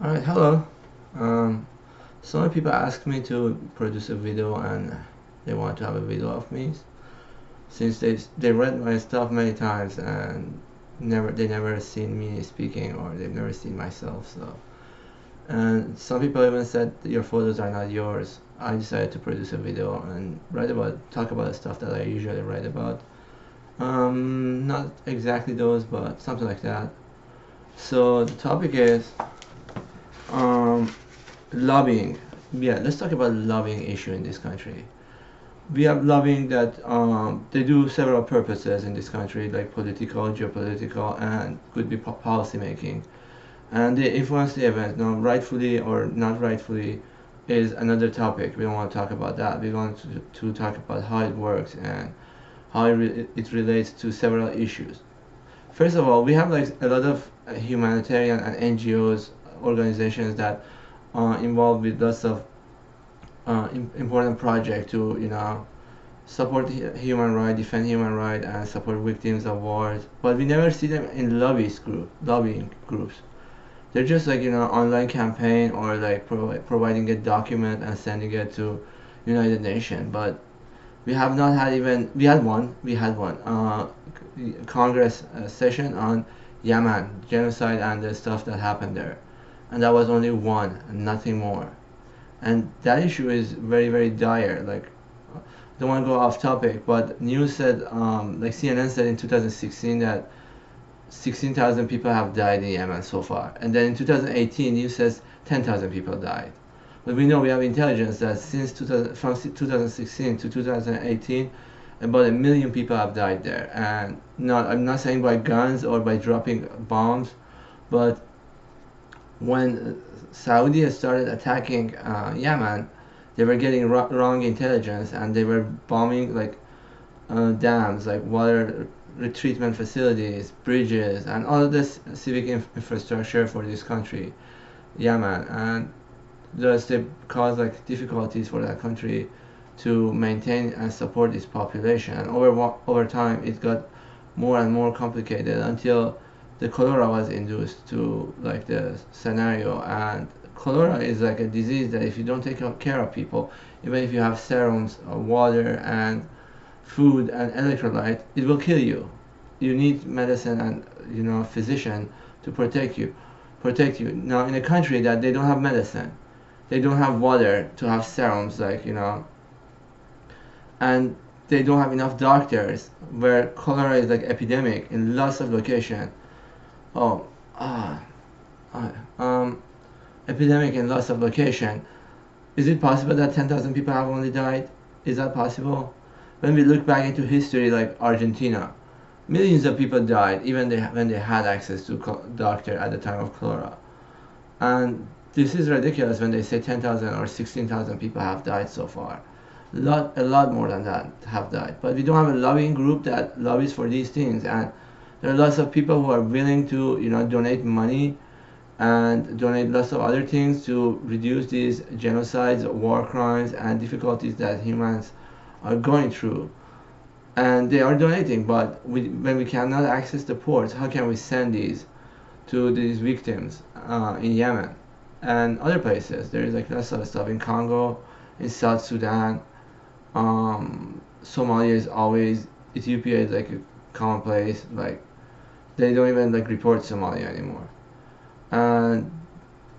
Alright, hello. Um, so many people asked me to produce a video and they want to have a video of me since they read my stuff many times and never seen me speaking or they've never seen myself. So and some people even said your photos are not yours. I decided to produce a video and talk about the stuff that I usually write about. Not exactly those, but something like that. So the topic is um lobbying. Yeah, let's talk about lobbying issue in this country. We have lobbying that they do several purposes in this country, like political, geopolitical, and could be policy making. And they influence the event. Now, rightfully or not rightfully, is another topic. We don't want to talk about that. We want to talk about how it works and how it relates to several issues. First of all, we have like a lot of humanitarian and NGOs organizations that involved with lots of important project to support human right, defend human right, and support victims of wars. But we never see them in lobbying groups. They're just like online campaign or like providing a document and sending it to United Nations. But we have not had even we had one Congress session on Yemen genocide and the stuff that happened there, and that was only one and nothing more. And that issue is very very dire. Like, don't want to go off topic, but news said, like CNN said in 2016 that 16,000 people have died in Yemen so far, and then in 2018 news says 10,000 people died. But we know, we have intelligence that since 2000, from 2016 to 2018, about 1 million people have died there. And I'm not saying by guns or by dropping bombs, but when Saudi started attacking Yemen, they were getting wrong intelligence and they were bombing like dams, like water retreatment facilities, bridges, and all of this civic infrastructure for this country, Yemen, and thus they cause like difficulties for that country to maintain and support its population. And over time, it got more and more complicated until the cholera was induced to like the scenario. And cholera is like a disease that if you don't take care of people, even if you have serums, water, and food and electrolyte, it will kill you. You need medicine and physician to protect you. Now in a country that they don't have medicine, they don't have water to have serums, like and they don't have enough doctors, where cholera is like epidemic in lots of location. Oh, ah, ah, epidemic in lots of location. Is it possible that 10,000 people have only died? Is that possible? When we look back into history, like Argentina, millions of people died even when they had access to doctor at the time of cholera. And this is ridiculous when they say 10,000 or 16,000 people have died so far. A lot more than that have died. But we don't have a lobbying group that lobbies for these things. And there are lots of people who are willing to, donate money and donate lots of other things to reduce these genocides, war crimes, and difficulties that humans are going through. And they are donating, but when we cannot access the ports, how can we send these to these victims in Yemen and other places? There is like lots of stuff in Congo, in South Sudan. Somalia is always, Ethiopia is like a common place. Like, they don't even like report Somalia anymore. And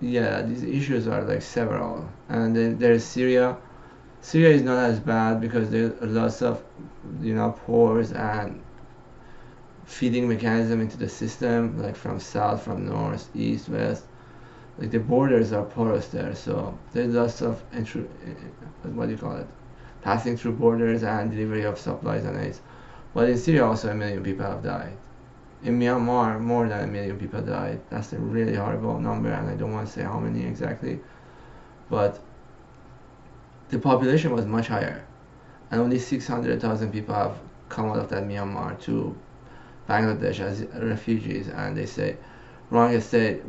yeah, these issues are like several. And then there's Syria. Syria is not as bad because there's lots of pores and feeding mechanism into the system, like from south, from north, east, west. Like the borders are porous there, so there's lots of what do you call it, passing through borders and delivery of supplies and aids. But in Syria also 1 million people have died. In Myanmar, more than 1 million people died. That's a really horrible number, and I don't want to say how many exactly, but the population was much higher, and only 600,000 people have come out of that Myanmar to Bangladesh as refugees, and they say wrong estate.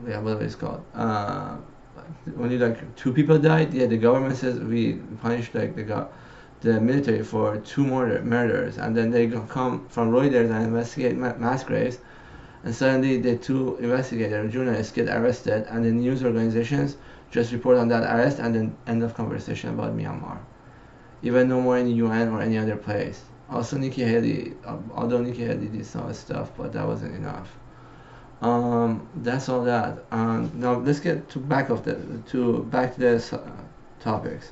Yeah, what is it called? Only like 2 people died. Yeah, the government says we punished like the military for 2 murders, and then they come from Reuters and investigate mass graves, And suddenly the two investigators, journalists, get arrested, and the news organizations just report on that arrest and then end of conversation about Myanmar. Even no more in the UN or any other place. Also Nikki Haley, although Nikki Haley did some stuff, but that wasn't enough. That's all that. Now let's get to back to the topics.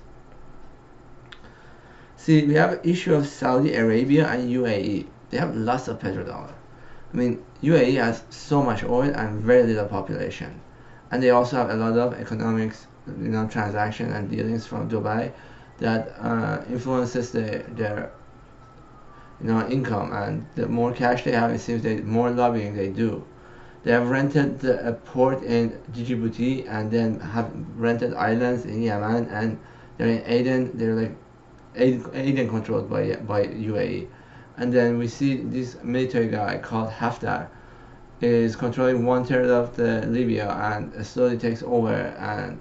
See, we have an issue of Saudi Arabia and UAE. They have lots of petrodollar. I mean, UAE has so much oil and very little population, and they also have a lot of economics, transaction and dealings from Dubai that influences their income. And the more cash they have, it seems the more lobbying they do. They have rented a port in Djibouti and then have rented islands in Yemen, and they're in Aden. They're like Aden controlled by UAE. And then we see this military guy called Haftar is controlling 1/3 of the Libya and slowly takes over. And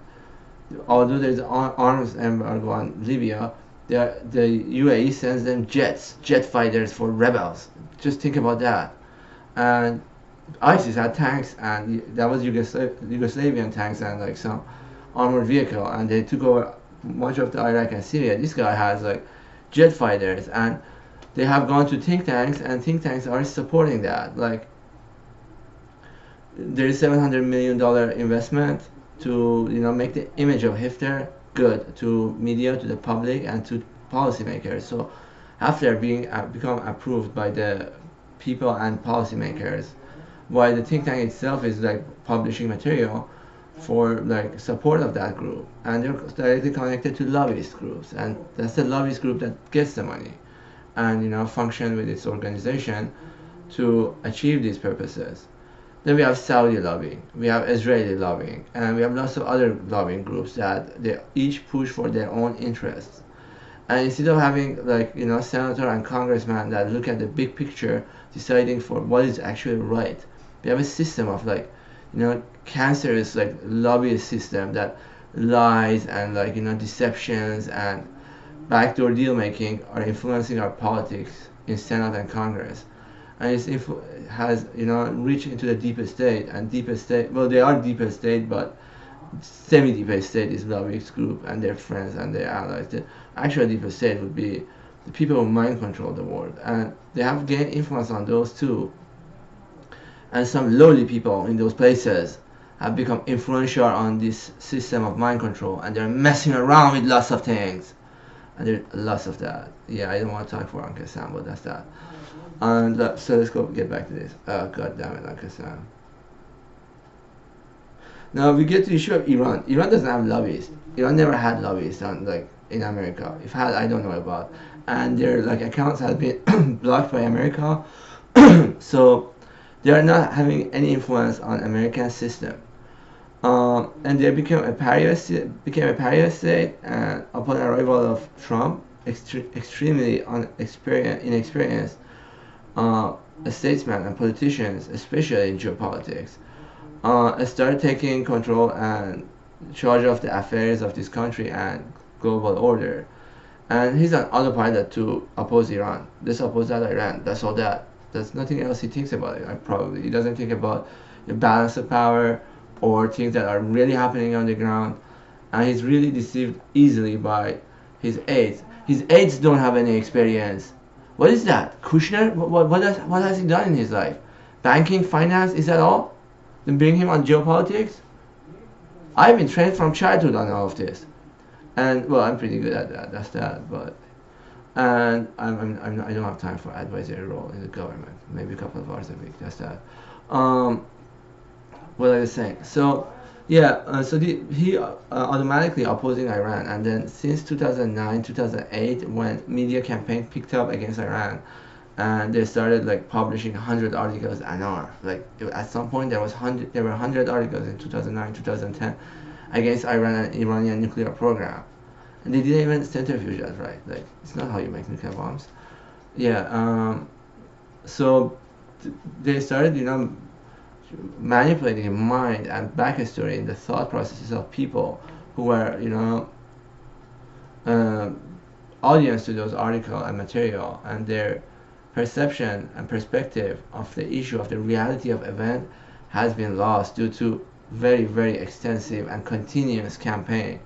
although there's arms embargo on Libya, the UAE sends them jet fighters for rebels. Just think about that. And ISIS had tanks, and that was Yugoslavian tanks and like some armored vehicle, and they took over much of the Iraq and Syria. This guy has like jet fighters, and they have gone to think tanks, and think tanks are supporting that. Like, there is $700 million investment to make the image of Hifter good to media, to the public, and to policymakers. So after become approved by the people and policymakers, while the think tank itself is like publishing material for like support of that group, and they're directly connected to lobbyist groups, and that's the lobbyist group that gets the money and function with its organization to achieve these purposes. Then we have Saudi lobbying, we have Israeli lobbying, and we have lots of other lobbying groups that they each push for their own interests. And instead of having like senator and congressman that look at the big picture, deciding for what is actually right, we have a system of like cancerous like lobbyist system that lies and like deceptions and backdoor deal making are influencing our politics in Senate and Congress. And it has reached into the deepest state, and deepest state, well, they are deepest state, but semi-deepest state is lobbyist group and their friends and their allies. The actual deepest state would be the people who mind control the world, and they have gained influence on those too. And some lowly people in those places have become influential on this system of mind control, and they're messing around with lots of things. And there's lots of that. Yeah, I don't want to talk for Uncle Sam, but that's that. And so let's get back to this. Oh, God damn it, Uncle Sam. Now we get to the issue of Iran. Iran doesn't have lobbyists. Iran never had lobbyists in America. If had, I don't know about. And their like accounts have been blocked by America, so they are not having any influence on American system. And they became a pariah state, and upon arrival of Trump, extremely inexperienced statesmen and politicians, especially in geopolitics, started taking control and charge of the affairs of this country and global order. And he's on autopilot to oppose Iran. Let's oppose that Iran. That's all that. There's nothing else he thinks about it. Probably he doesn't think about the balance of power or things that are really happening on the ground. And he's really deceived easily by his aides. His aides don't have any experience. What is that? Kushner? What has he done in his life? Banking, finance, is that all? Then bring him on geopolitics? I've been trained from childhood on all of this. And well, I'm pretty good at that. That's that. But and I don't have time for advisory role in the government. Maybe a couple of hours a week. That's that. What I was saying. So yeah. So he automatically opposing Iran, and then since 2009, 2008, when media campaign picked up against Iran, and they started like publishing 100 articles an hour. Like at some point there were 100 articles in 2009, 2010 against Iran and Iranian nuclear program. And they didn't even centrifuge that, right? Like, it's not how you make nuclear bombs. Yeah, so they started, manipulating the mind and backstory in the thought processes of people who were, audience to those articles and material, and their perception and perspective of the issue of the reality of event has been lost due to very, very extensive and continuous campaign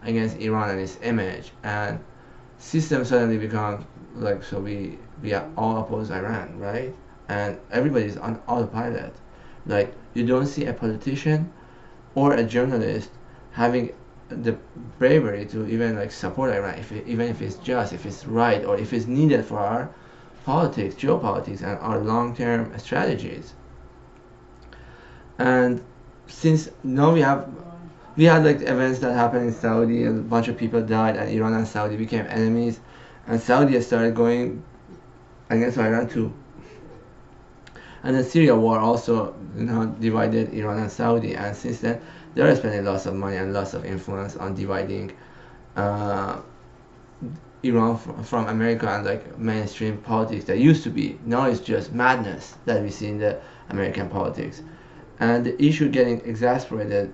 against Iran and its image, and system suddenly becomes like, so we are all oppose Iran, right? And everybody's on autopilot. Like, you don't see a politician or a journalist having the bravery to even like support Iran, even if it's just, if it's right, or if it's needed for our politics, geopolitics, and our long-term strategies. And since now we had like events that happened in Saudi, and a bunch of people died, and Iran and Saudi became enemies, and Saudi started going against Iran too. And the Syria war also, divided Iran and Saudi, and since then they are spending lots of money and lots of influence on dividing Iran from America and like mainstream politics that used to be. Now it's just madness that we see in the American politics, and the issue getting exasperated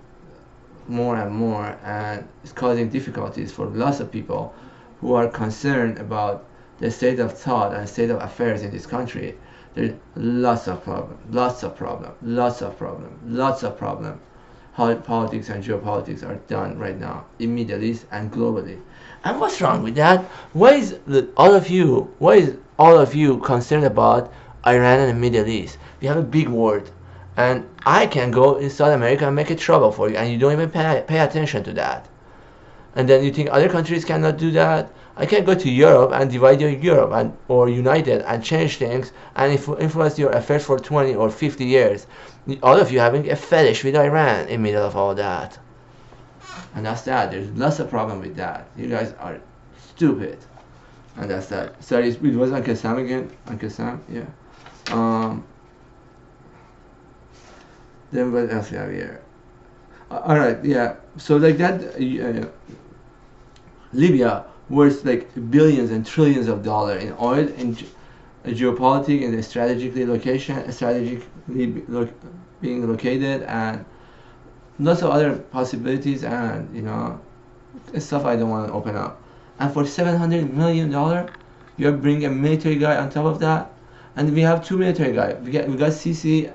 more and more, and it's causing difficulties for lots of people who are concerned about the state of thought and state of affairs in this country. There's lots of problems, how politics and geopolitics are done right now in Middle East and globally. And what's wrong with that? Why is all of you concerned about Iran and the Middle East? We have a big world, and I can go in South America and make it trouble for you, and you don't even pay attention to that. And then you think other countries cannot do that? I can go to Europe and divide Europe or United and change things and influence your affairs for 20 or 50 years. All of you having a fetish with Iran in the middle of all that. And that's that. There's lots of problem with that. You guys are stupid. And that's that. Sorry, it was Uncle Sam again. Uncle Sam, yeah. Then what else we have here? Alright, yeah. So like that, Libya worth like billions and trillions of dollars in oil, in geopolitics, in the strategically being located, and lots of other possibilities, and stuff I don't want to open up. And for $700 million, you're bringing a military guy on top of that, and we have two military guys. We got Sisi.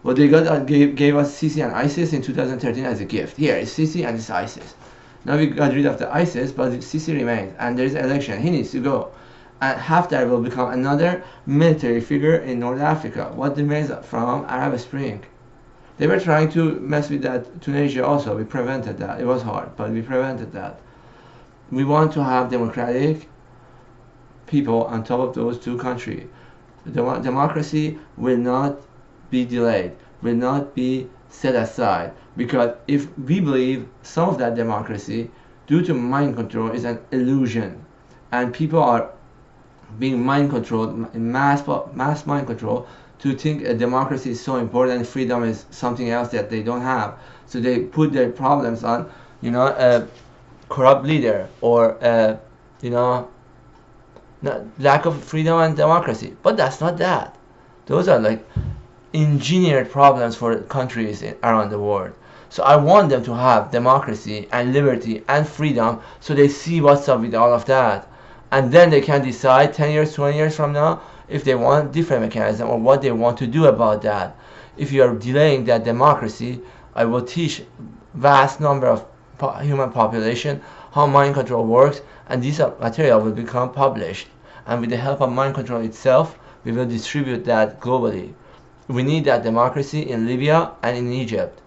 Well, they gave us Sisi and ISIS in 2013 as a gift. Here is Sisi and it's ISIS. Now we got rid of the ISIS, but Sisi remains, and there is an election. He needs to go, and Haftar will become another military figure in North Africa. What remains from Arab Spring? They were trying to mess with that Tunisia also. We prevented that. It was hard, but we prevented that. We want to have democratic people on top of those two countries. Democracy will not be delayed, will not be set aside, because if we believe some of that democracy due to mind control is an illusion, and people are being mind controlled, mass mind control, to think a democracy is so important, freedom is something else that they don't have, so they put their problems on a corrupt leader, or lack of freedom and democracy. But that's not that. Those are like engineered problems for countries around the world. So I want them to have democracy and liberty and freedom, so they see what's up with all of that, and then they can decide 10 years, 20 years from now if they want different mechanism or what they want to do about that. If you are delaying that democracy, I will teach vast number of human population how mind control works, and this material will become published, and with the help of mind control itself, we will distribute that globally. We need that democracy in Libya and in Egypt,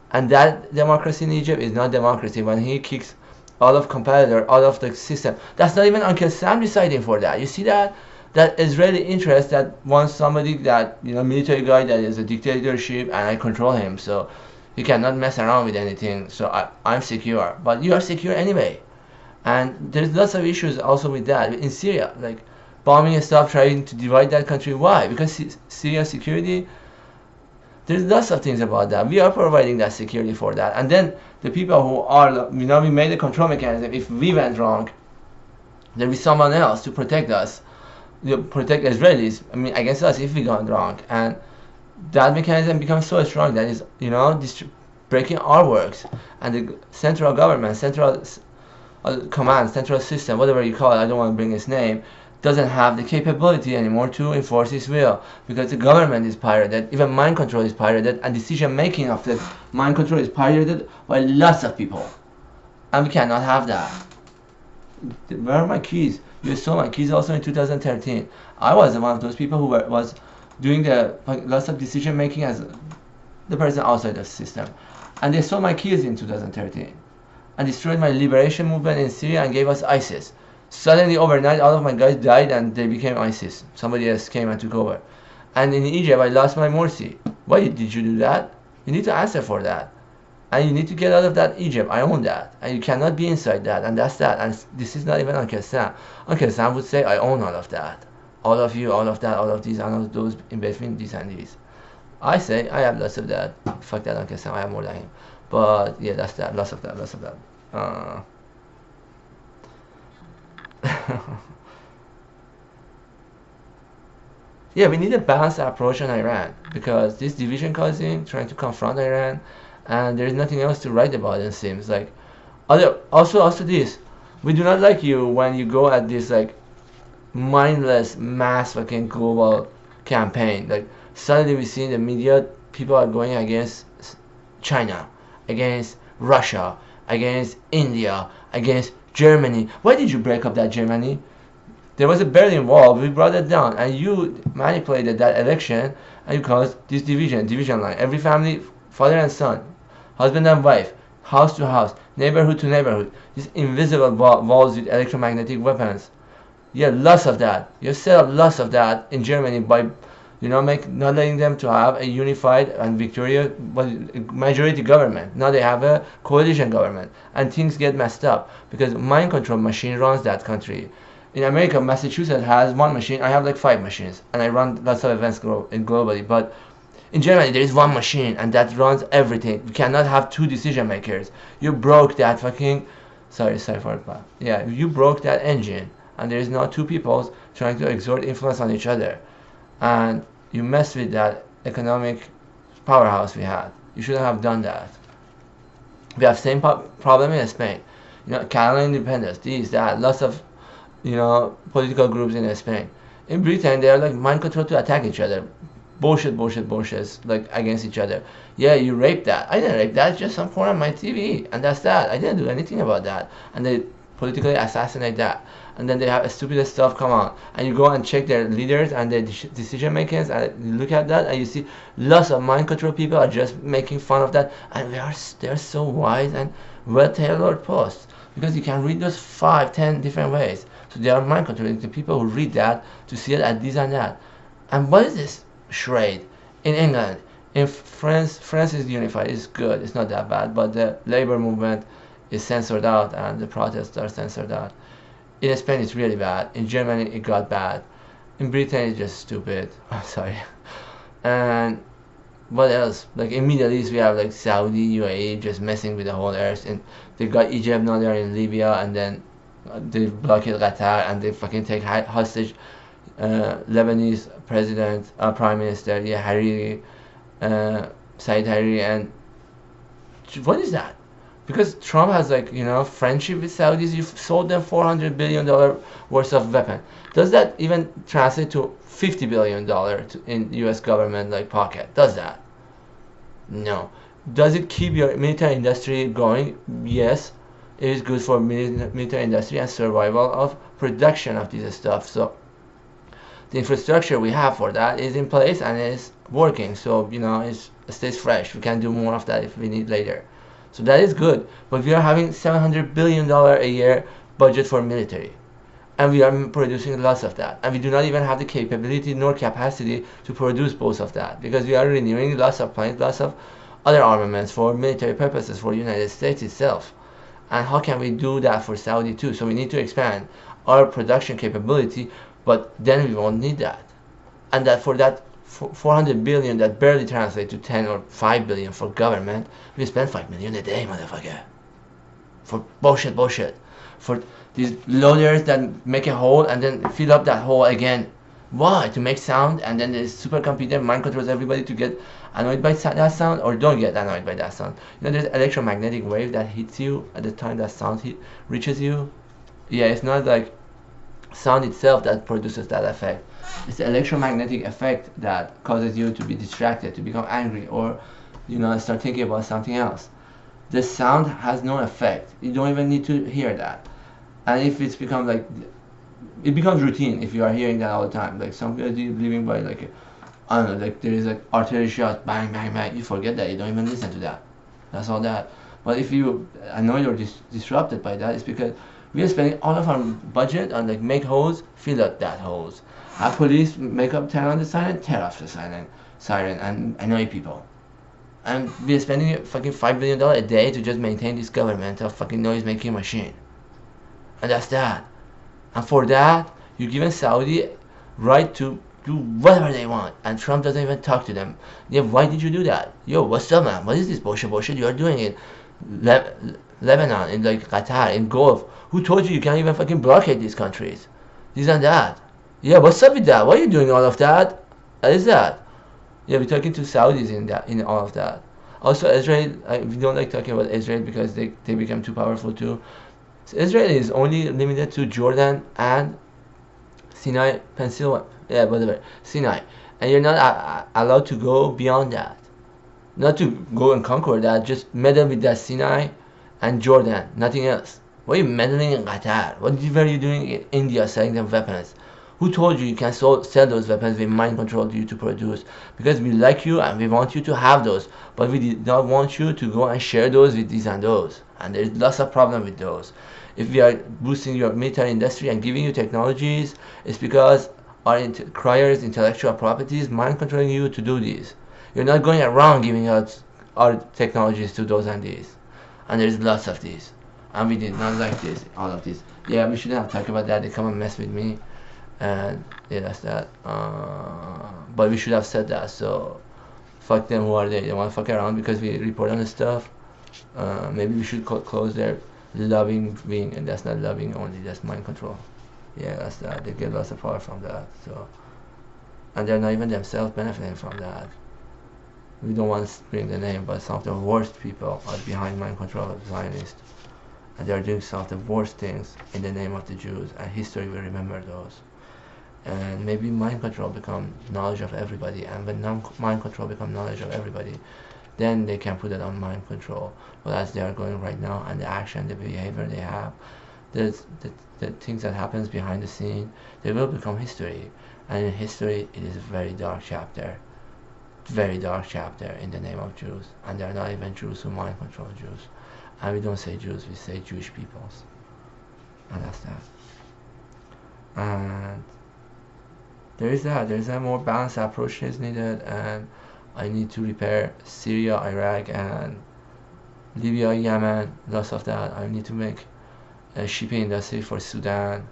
and that democracy in Egypt is not democracy when he kicks all of competitor out of the system. That's not even Uncle Sam deciding for that. You see that Israeli interest that wants somebody that military guy that is a dictatorship, and I control him, so he cannot mess around with anything, so I'm secure. But you are secure anyway. And there's lots of issues also with that in Syria, like bombing and stuff, trying to divide that country. Why? Because Syria security. There's lots of things about that. We are providing that security for that. And then the people who are, we made a control mechanism. If we went wrong, there'll be someone else to protect us, protect Israelis, against us if we gone wrong. And that mechanism becomes so strong that it's, breaking our works. And the central government, central command, central system, whatever you call it, I don't want to bring its name, doesn't have the capability anymore to enforce his will, because the government is pirated, even mind control is pirated, and decision making of that mind control is pirated by lots of people, and we cannot have that. Where are my keys? You saw my keys also in 2013. I was one of those people who was doing the lots of decision making as the person outside the system, and they stole my keys in 2013 and destroyed my liberation movement in Syria and gave us ISIS. Suddenly overnight all of my guys died and they became ISIS. Somebody else came and took over. And in Egypt I lost my Morsi. Why did you do that? You need to answer for that. And you need to get out of that Egypt. I own that. And you cannot be inside that. And that's that. And this is not even Uncle Sam. Uncle Sam would say, I own all of that. All of you, all of that, all of these, all of those in between these and these. I say, I have lots of that. Fuck that Uncle Sam, I have more than him. But yeah, that's that. Lots of that, lots of that. Yeah, we need a balanced approach on Iran, because this division causing, trying to confront Iran, and there is nothing else to write about. It seems like also this, we do not like you when you go at this like mindless mass fucking global campaign. Like suddenly we see in the media people are going against China, against Russia, against India, against Germany. Why did you break up that Germany? There was a Berlin Wall, we brought it down, and you manipulated that election, and you caused this division line. Every family, father and son, husband and wife, house to house, neighborhood to neighborhood, these invisible walls with electromagnetic weapons. Yeah, lots of that. You set up lots of that in Germany by, not letting them to have a unified and victorious majority government. Now they have a coalition government, and things get messed up because mind control machine runs that country. In America, Massachusetts has one machine. I have like 5 machines, and I run lots of events globally. But in Germany, there is one machine, and that runs everything. You cannot have 2 decision makers. You broke that fucking. Sorry for that. Yeah, you broke that engine, and there is now 2 people trying to exert influence on each other, and you messed with that economic powerhouse we had. You shouldn't have done that. We have same problem in Spain. Catalan independence, these, that, lots of political groups in Spain. In Britain, they are like mind control to attack each other. Bullshit, like against each other. Yeah, you raped that. I didn't rape that, it's just some porn on my TV, and that's that. I didn't do anything about that. And they politically assassinate that. And then they have stupid stuff come on. And you go and check their leaders and their decision makers, and you look at that, and you see lots of mind control people are just making fun of that. And they're so wise and well-tailored posts, because you can read those 5, 10 different ways. So they are mind controlling the people who read that to see it at this and that. And what is this charade in England? In France is unified. It's good. It's not that bad. But the labor movement is censored out, and the protests are censored out. In Spain, it's really bad. In Germany, it got bad. In Britain, it's just stupid. I'm sorry. And what else? Like in Middle East, we have like Saudi, UAE just messing with the whole earth, and they got Egypt, now they're in Libya, and then they blockade Qatar, and they fucking take hostage Lebanese president, prime minister, Hariri, Said Hariri. And what is that? Because Trump has friendship with Saudis. You've sold them $400 billion worth of weapon. Does that even translate to $50 billion in US government pocket? Does that? No. Does it keep your military industry going? Yes. It is good for military industry and survival of production of this stuff. So the infrastructure we have for that is in place and is working. So it stays fresh. We can do more of that if we need later. So that is good. But we are having $700 billion a year budget for military, and we are producing lots of that, and we do not even have the capability nor capacity to produce both of that, because we are renewing lots of planes, lots of other armaments for military purposes for the United States itself. And how can we do that for Saudi too? So we need to expand our production capability, but then we won't need that. And that for that 400 billion that barely translates to 10 or 5 billion for government, we spend 5 million a day, motherfucker. For bullshit. For these loaders that make a hole and then fill up that hole again. Why? To make sound, and then the supercomputer mind controls everybody to get annoyed by that sound or don't get annoyed by that sound. There's electromagnetic wave that hits you at the time that sound reaches you. Yeah, it's not like sound itself that produces that effect. It's the electromagnetic effect that causes you to be distracted, to become angry, or start thinking about something else. The sound has no effect. You don't even need to hear that. And if it's become like, it becomes routine if you are hearing that all the time. Like somebody living by like, I don't know, like there is like artillery shots, bang, bang, bang. You forget that. You don't even listen to that. That's all that. But if you annoyed or disrupted by that, it's because we are spending all of our budget on like make holes, fill up that holes. Have police make up, turn on the siren, tear off the siren, and annoy people. And we are spending fucking $5 billion a day to just maintain this governmental fucking noise making machine. And that's that. And for that, you're giving Saudi right to do whatever they want, and Trump doesn't even talk to them. Yeah, why did you do that? Yo, what's up, man? What is this bullshit you are doing in Lebanon, in like Qatar, in Gulf? Who told you can't even fucking blockade these countries? This and that. Yeah, what's up with that? Why are you doing all of that? What is that? Yeah, we're talking to Saudis in all of that. Also, Israel, we don't like talking about Israel because they become too powerful too. So Israel is only limited to Jordan and Sinai, Pennsylvania, yeah, whatever, Sinai, and you're not allowed to go beyond that. Not to go and conquer that, just meddle with that Sinai and Jordan, nothing else. Why are you meddling in Qatar? What were you doing in India selling them weapons? Who told you you can sell those weapons? We mind controlled you to produce because we like you and we want you to have those, but we did not want you to go and share those with these and those. And there's lots of problem with those. If we are boosting your military industry and giving you technologies, it's because our criers intellectual properties mind controlling you to do these. You're not going around giving out our technologies to those and these. And there's lots of these. And we did not like this, all of this. Yeah, we shouldn't have talked about that. They come and mess with me. And yeah, that's that. But we should have said that. So fuck them. Who are they? They want to fuck around because we report on the stuff. Maybe we should close their loving wing, and that's not loving only. That's mind control. Yeah, that's that. They get lots of power from that. So, and they're not even themselves benefiting from that. We don't want to bring the name, but some of the worst people are behind mind control of Zionists, and they are doing some of the worst things in the name of the Jews. And history will remember those. And maybe mind control become knowledge of everybody, and when mind control become knowledge of everybody, then they can put it on mind control. But as they are going right now, and the action, the behavior they have, the things that happens behind the scene, they will become history. And in history, it is a very dark chapter in the name of Jews. And there are not even Jews who mind control Jews. And we don't say Jews, we say Jewish peoples. And that's that. And there's a more balanced approach is needed, and I need to repair Syria, Iraq, and Libya, Yemen, lots of that. I need to make a shipping industry for Sudan,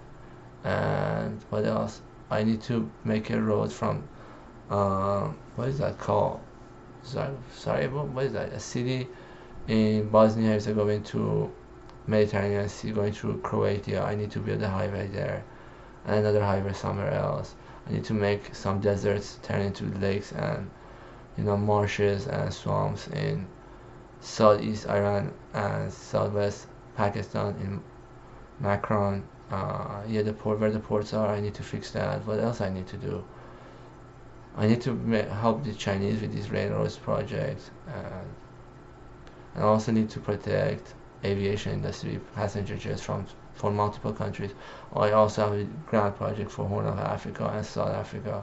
and what else? I need to make a road from what is that called? Sarajevo? What is that? A city in Bosnia Herzegovina to Mediterranean Sea going through Croatia. I need to build a highway there, and another highway somewhere else. I need to make some deserts turn into lakes and marshes and swamps in southeast Iran and southwest Pakistan in Makan. Yeah, the port where the ports are, I need to fix that. What else I need to do? I need to help the Chinese with these railroads projects, and I also need to protect aviation industry, passenger jets for multiple countries. I also have a grand project for Horn of Africa and South Africa,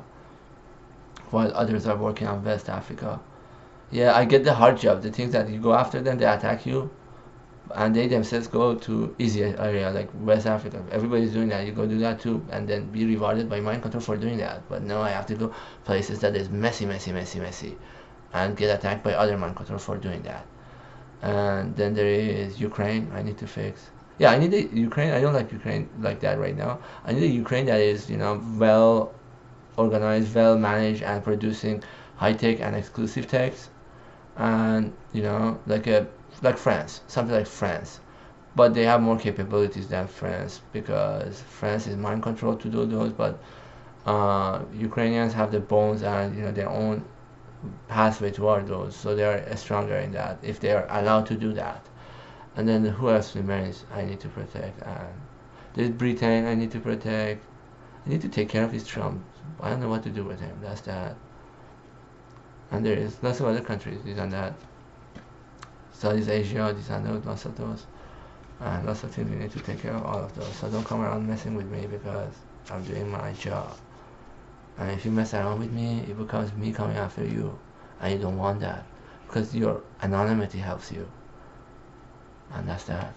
while others are working on West Africa. Yeah, I get the hard job, the things that you go after them, they attack you, and they themselves go to easier area like West Africa. Everybody's doing that. You go do that too, and then be rewarded by mind control for doing that. But no, I have to go places that is messy, and get attacked by other mind control for doing that. And then there is Ukraine. I need to fix. Yeah, I need a Ukraine. I don't like Ukraine like that right now. I need a Ukraine that is well organized, well managed, and producing high tech and exclusive techs, and like France, something like France, but they have more capabilities than France because France is mind controlled to do those, but Ukrainians have the bones and their own pathway toward those, so they are stronger in that if they are allowed to do that. And then who else remains I need to protect, and There's Britain I need to protect. I need to take care of his Trump. I don't know what to do with him. That's that. And there is lots of other countries, these and that. Southeast Asia, these and those, lots of those. And lots of things we need to take care of, all of those. So don't come around messing with me because I'm doing my job. And if you mess around with me, it becomes me coming after you. And you don't want that. Because your anonymity helps you. And that's that.